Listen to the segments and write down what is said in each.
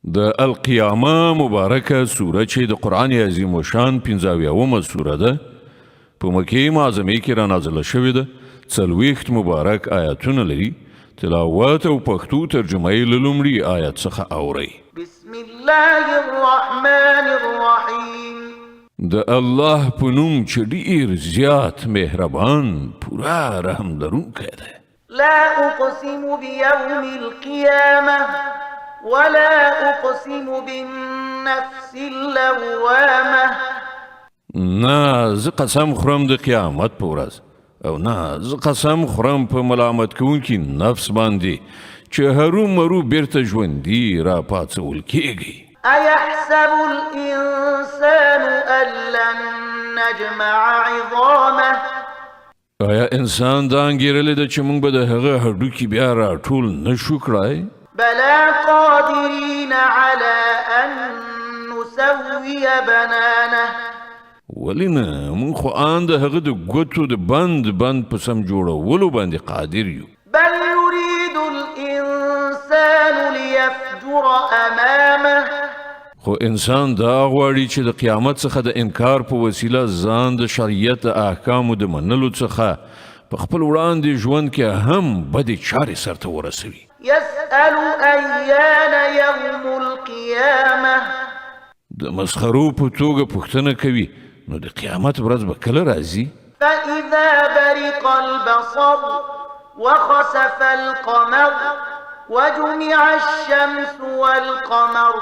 د القیامه مبارکه سوره چې د قرآن عظیم و شان 55 سوره ده په مکې معظمه کې را نازله شوې ده. 40 مبارک آیاتونه لري. تلاوت او پښتو ترجمه یې له لومړي آیت څخه اورئ. بسم الله الرحمن الرحیم. د الله په نوم چې ډېر زیات مهربان پورا رحم لرونکی دی. لا اقسم بیوم القیامه ولا اقسم بالنفس اللوامه. نه زه قسم خورم د قیامت په ورځ او نه زه قسم خورم په ملامت کوونکي نفس باندې چې هرو مرو بیرته ژوندي را پاڅول کیږي. ایحسب الانسان ان لن نجمع عظامه. آیا انسان دا انګیرلی ده چې موږ به د هغه هډوکي بیا راټول نشو کړای؟ بلا قادرين على أن نسوي بنانه. ولی نه مونږ خو آن د هغه د ګوتو د بند په سم جوړولو باندې قادر یو. بل يريد الإنسان ليفجر أمامه. خو انسان دا غواړي چې د قیامت څخه د انکار په وسیله ځان د شریعت احکامو د منلو څخه په خپل وړاندې ژوند کې هم بدې چارې سرته ورسوي. يسأل أيان يوم القيامة. د مسخرو په توګه پوښتنه کوي نو د قیامت ورځ به کله راځي؟ فإذا برق البصر وخسف القمر وجمع الشمس والقمر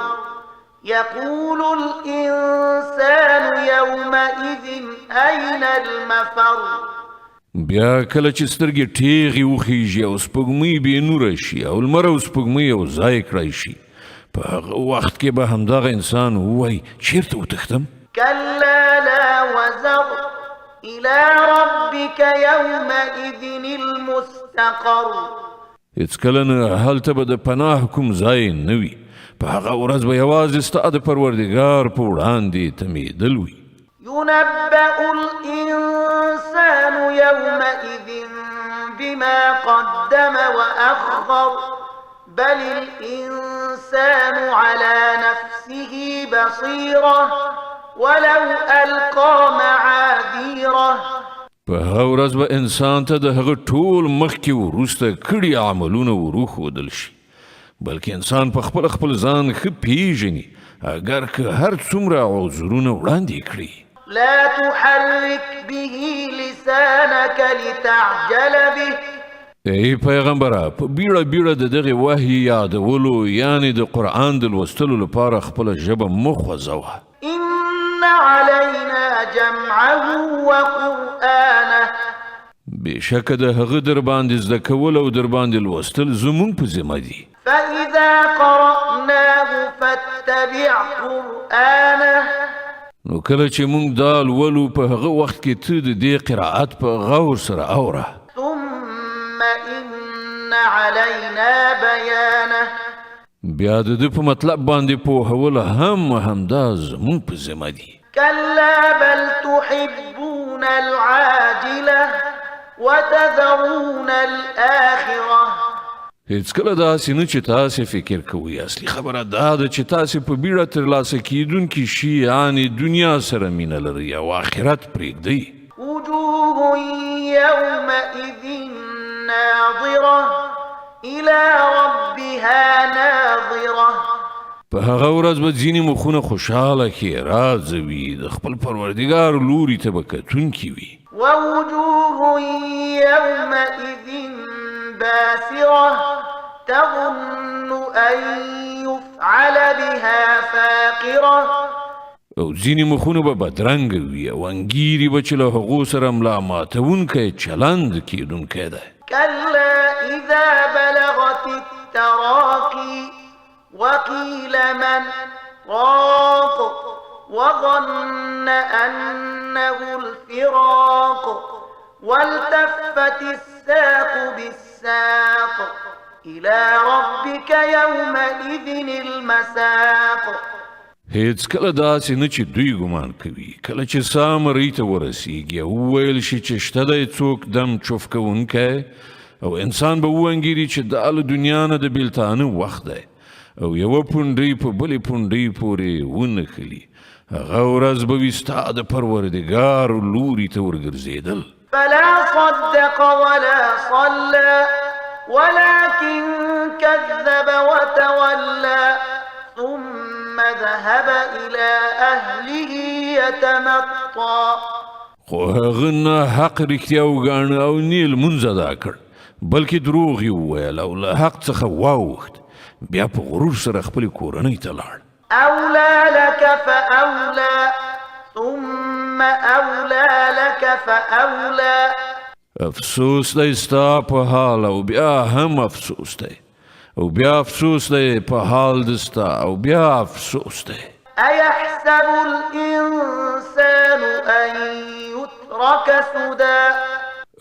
يقول الإنسان يومئذ أين المفر. بیا کله چې سترګې ټیغې وخیږي او سپوږمۍ بې نوره شي او لمر او سپوږمۍ یو ځای کړی شي په هغه وخت کې به همدغه انسان ووایي چیرته وتښتم؟ كلا لا وزر إلى ربك يومئذ المستقر. هېڅکله نه هلته به د پناه کوم ځای نه وي. په هغه ورځ به یوازې ستا د پروردګار په وړاندې تمېدل وي. ينبأ الإنسان يومئذ بما قدم وأخر بل الإنسان على نفسه بصيرة ولو ألقى معاذيره. په هغه ورځ به انسان ته د هغه ټول مخکې وروسته کړي عملونه وروښودل شي بلکې انسان په خپل ځان ښه پیژني اگر که هر څومره عذرونه وړاندې کړي. لا تحرك به لسانك لتعجل به. ای پیغمبره په بیړه د دغه وحی یادولو یعنی د قرآن د لوستلو لپاره خپله ژبه مه خوځوه. إن علينا جمعه وقرآنه. بېشکه د هغه در باندې زده کول او در باندې لوستل زموږ په ذمه دي. فإذا قرأناه فاتبع قرآنه. نو کله چې موږ دا لولو په هغه وخت کې ته د دې قرائت په غور سره اوره. ثم إن علينا بيانه. بیا د دې په مطلب باندې پوهول همدا زموږ په ذمه دي. كلا بل تحبون العاجلة وتذرون الآخرة. هېڅکله داسې نه چې تاسې فکر کوئ. اصلي خبره دا ده چې تاسې په بیړه ترلاسه کیدونکي شي یعنې دنیا سره مینه لرئ او آخرت پرېږدئ. وجوه يومئذ ناظرة إلى ربها ناظرة. په هغه ورځ به ځینې مخونه خوشحاله ښېرازه وي د خپل پروردګار لوري ته به کتونکي وي. ووجوه يومئذ باسرة تظن أن يفعل بها فاقرة. او ځینې مخونه به بدرنګه وي او انګیري به چې له هغو سره ملا ماتونکی چلند کیدونکی دی. كلا إذا بلغت التراقي وقيل من راق وظن أنه الفراق والتفت الساق بالساق إلى ربك يومئذ المساق. هېڅکله داسې نه چې دوی ګمان کوي کله چې سامرۍ ته ورسیږي او وویل شي چې شته دی څوک دم چوف کوونکی او انسان به وانګیري چې دا له دنیا نه د بیلتانه وخت دی او یوه پونډۍ په بلې پونډۍ پورې ونښلي هغه ورځ به وي ستا د پروردګار لوري ته ورګرځېدل فلا صدق ولا صلى ولكن كذب وتولى ثم ذهب إلى أهله يتمطى خو هغه نه حق رښتیا وګاڼه او نه یې لمونځ ادا کړ بلکې دروغ یې وویل او له حق څخه واوښت بیا په غرور سره خپلې کورنۍ ته لاړ أولى لك فأولى ثم أولى لك فأولى افسوس دی ستا په حال او بیا هم افسوس دی او بیا افسوس دی په حال د ستا او بیا افسوس دی أيحسب الإنسان أن يترك سدى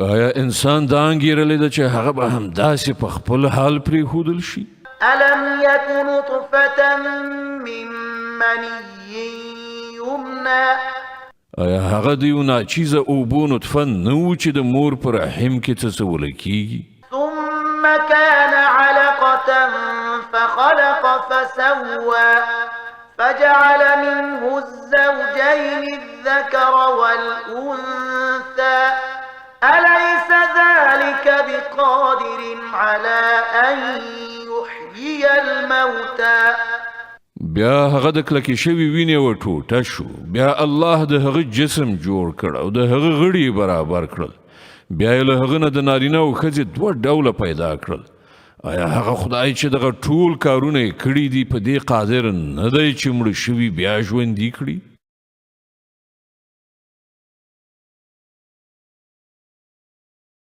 آیا انسان دا انګیرلی ده چې هغه به همداسې په خپل حال پرېښودل شي ألم يك نطفة من مني يمنى آیا هغه د یو ناچیزه اوبو نطفه نه و چې د مور په رحم کې څڅوله کیږي ثم كان علقة فخلق فسوى فجعل منه الزوجين الذكر والأنثى أليس ذلك بقادر على أن يحيي الموتى بیا هغه د کلکې شوي وینې و ټوټه شو بیا الله د هغه جسم جوړ کړ او د هغه غړي برابر کړل بیا یې له هغه نه د نارینه او ښځې دوه ډوله پیدا کړل آیا هغه خدای چې دغه ټول کارونه یې کړي دي په دې قادر نه دی چې مړه شوي بیا ژوندي کړي